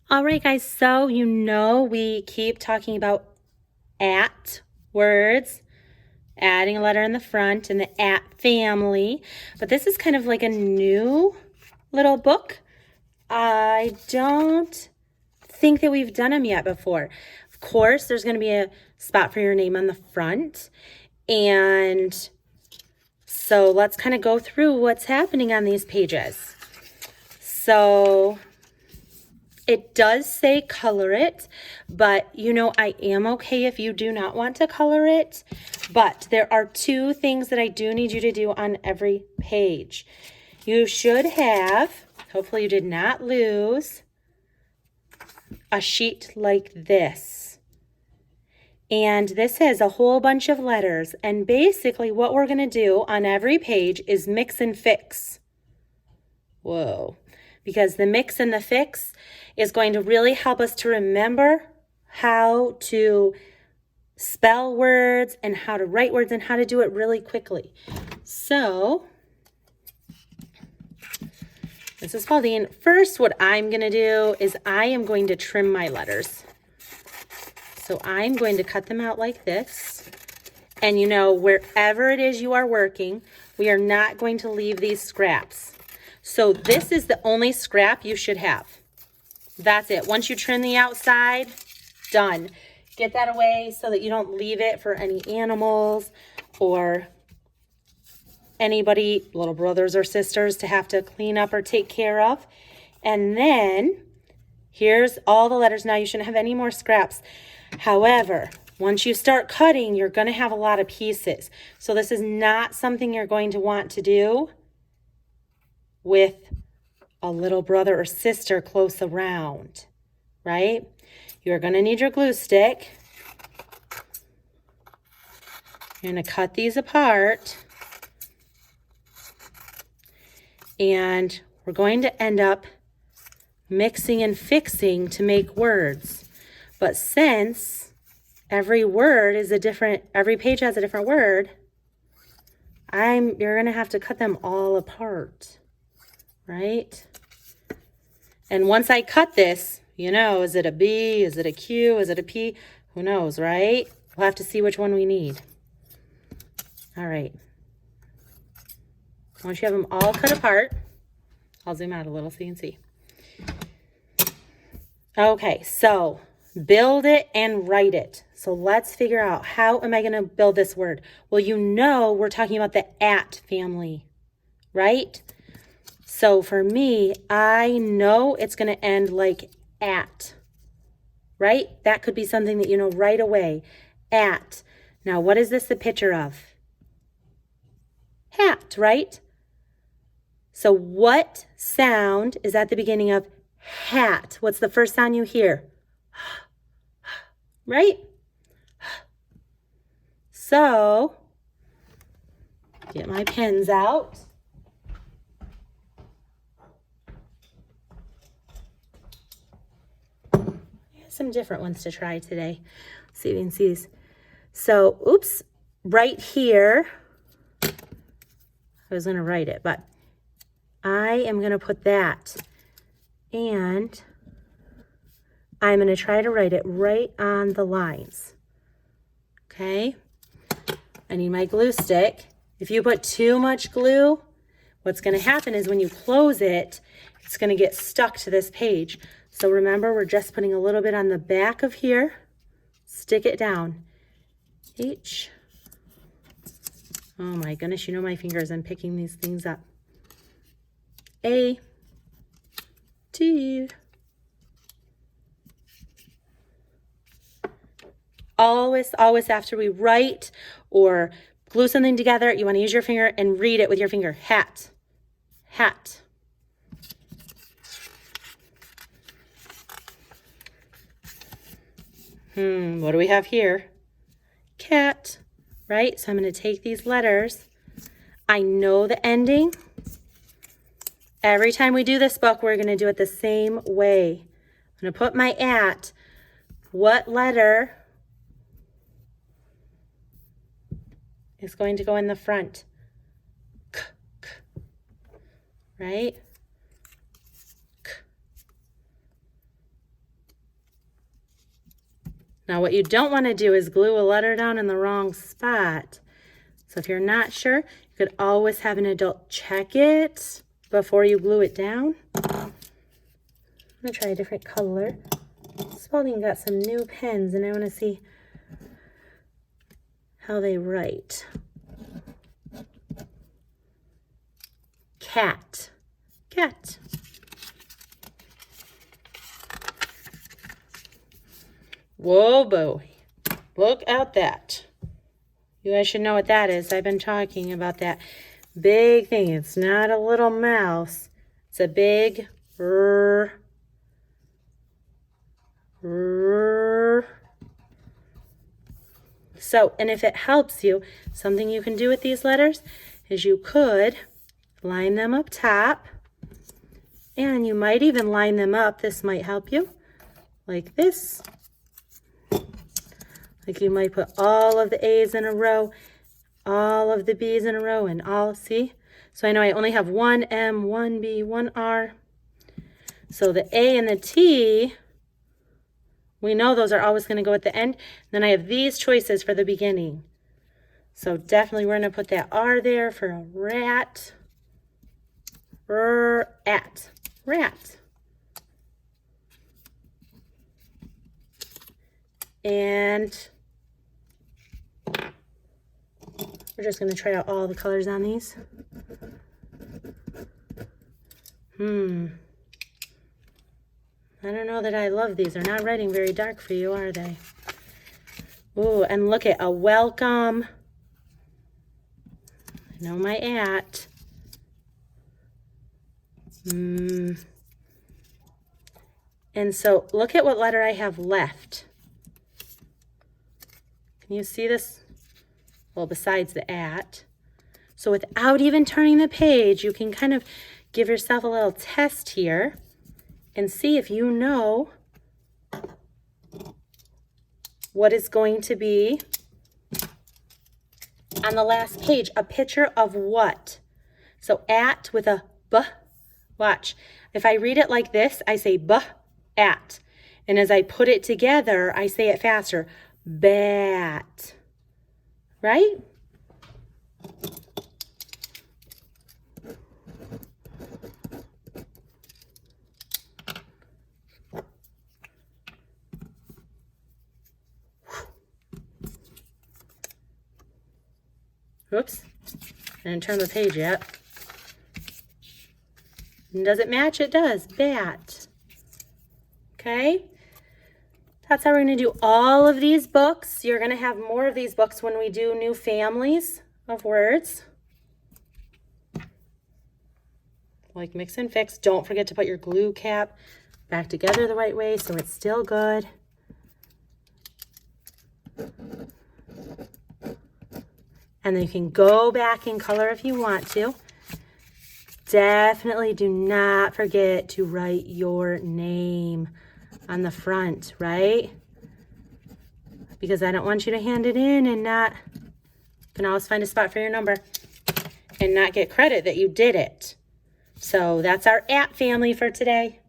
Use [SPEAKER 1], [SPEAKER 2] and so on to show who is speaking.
[SPEAKER 1] All right, guys, so we keep talking about at words, adding a letter in the front and the at family, but this is kind of like a new little book. I don't think that we've done them yet before. Of course, there's going to be a spot for your name on the front, and so let's kind of go through what's happening on these pages. So it does say color it, but I am okay if you do not want to color it. But there are two things that I do need you to do on every page. You should have, hopefully you did not lose, a sheet like this. And this has a whole bunch of letters. And basically what we're going to do on every page is mix and fix. Whoa. Because the mix and the fix is going to really help us to remember how to spell words and how to write words and how to do it really quickly. So, Mrs. Spalding, first what I'm going to do is I am going to trim my letters. So I'm going to cut them out like this. And wherever it is you are working, we are not going to leave these scraps. So this is the only scrap you should have. That's it. Once you trim the outside, done. Get that away so that you don't leave it for any animals or anybody, little brothers or sisters, to have to clean up or take care of. And then here's all the letters. Now you shouldn't have any more scraps. However, once you start cutting, you're going to have a lot of pieces. So this is not something you're going to want to do with a little brother or sister close around, right? You're going to need your glue stick. You're going to cut these apart. And we're going to end up mixing and fixing to make words. But since every word is every page has a different word, you're going to have to cut them all apart. Right? And once I cut this, is it a B? Is it a Q? Is it a P? Who knows, right? We'll have to see which one we need. All right. Once you have them all cut apart, I'll zoom out a little so you can see. Okay, so build it and write it. So let's figure out, how am I going to build this word? Well, we're talking about the at family, right? So for me, I know it's going to end like at, right? That could be something that you know right away. At. Now, what is this a picture of? Hat, right? So what sound is at the beginning of hat? What's the first sound you hear? Right? So, get my pens out. Some different ones to try today. Let's see if you can see these. So, oops, right here, I was going to write it, but I am going to put that, and I'm going to try to write it right on the lines. Okay? I need my glue stick. If you put too much glue, what's going to happen is when you close it, it's going to get stuck to this page. So remember, we're just putting a little bit on the back of here. Stick it down. H. Oh my goodness, my fingers. I'm picking these things up. A. T. Always after we write or glue something together, you want to use your finger and read it with your finger. Hat. Hat. What do we have here? Cat, right? So I'm going to take these letters. I know the ending. Every time we do this book, we're going to do it the same way. I'm going to put my at. What letter is going to go in the front? K, k, right? K. Now what you don't want to do is glue a letter down in the wrong spot. So if you're not sure, you could always have an adult check it before you glue it down. I'm going to try a different color. Spalding got some new pens and I want to see how they write. Cat. Cat. Whoa, boy. Look at that. You guys should know what that is. I've been talking about that big thing. It's not a little mouse. It's a big r. So, and if it helps you, something you can do with these letters is you could line them up top, and you might even line them up. This might help you, like this. Like you might put all of the A's in a row, all of the B's in a row, and all, see? So I know I only have one M, one B, one R. So the A and the T, we know those are always going to go at the end. Then I have these choices for the beginning. So definitely we're going to put that R there for a rat. At. Rat. And we're just going to try out all the colors on these. I don't know that I love these. They're not writing very dark for you, are they? Ooh, and look at a welcome. I know my at. And so look at what letter I have left. Can you see this? Well, besides the at. So without even turning the page, you can kind of give yourself a little test here and see if you know what is going to be on the last page. A picture of what? So at with a b. Watch. If I read it like this, I say b, at. And as I put it together, I say it faster. Bat. Right? Oops. I didn't turn the page yet. And does it match? It does. Bat. Okay? That's how we're going to do all of these books. You're going to have more of these books when we do new families of words. Like Mix and Fix. Don't forget to put your glue cap back together the right way so it's still good. And then you can go back in color if you want to. Definitely do not forget to write your name on the front, right? Because I don't want you to hand it in and not, you can always find a spot for your number and not get credit that you did it. So that's our at family for today.